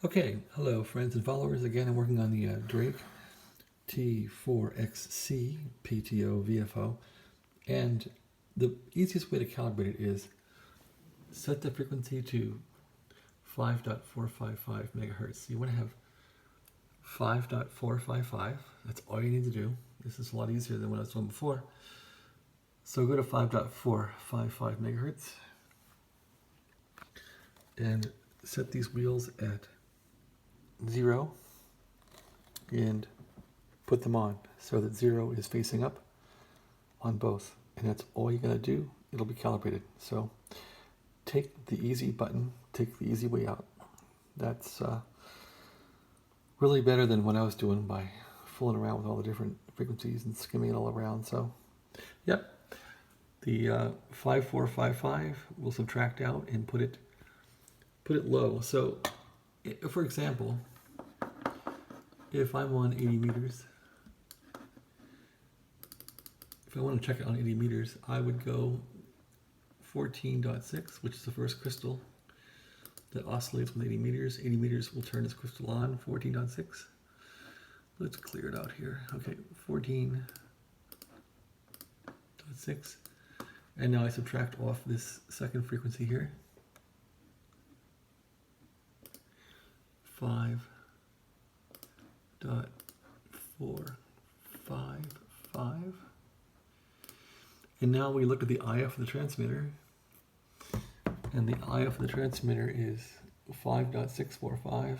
Okay, hello friends and followers. Again, I'm working on the Drake T4XC PTO VFO, and the easiest way to calibrate it is set the frequency to 5.455 megahertz. You want to have 5.455. That's all you need to do. This is a lot easier than what I was doing before. So go to 5.455 megahertz and set these wheels at 0 and put them on so that 0 is facing up on both, and that's all you gotta do. It'll be calibrated. So take the easy button, take the easy way out. That's really better than what I was doing by fooling around with all the different frequencies and skimming it all around. So yep, the 5455 we'll subtract out and put it low. So for example, if I'm on 80 meters, if I want to check it on 80 meters, I would go 14.6, which is the first crystal that oscillates with 80 meters. 80 meters will turn this crystal on, 14.6. Let's clear it out here. Okay, 14.6. And now I subtract off this second frequency here. 5.455. And now we look at the IF of the transmitter, and the IF of the transmitter is 5.645.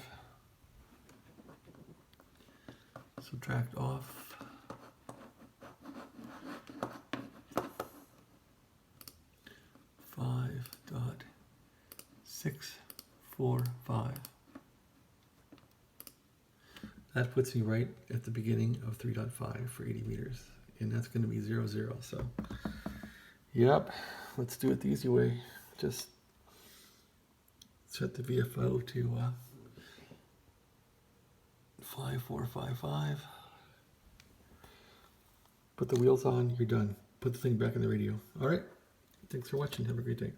Subtract off 5.645. That puts me right at the beginning of 3.5 for 80 meters, and that's going to be 0, 0. So, yep, let's do it the easy way. Just set the VFO to 5455. Put the wheels on, you're done. Put the thing back in the radio. All right, thanks for watching. Have a great day.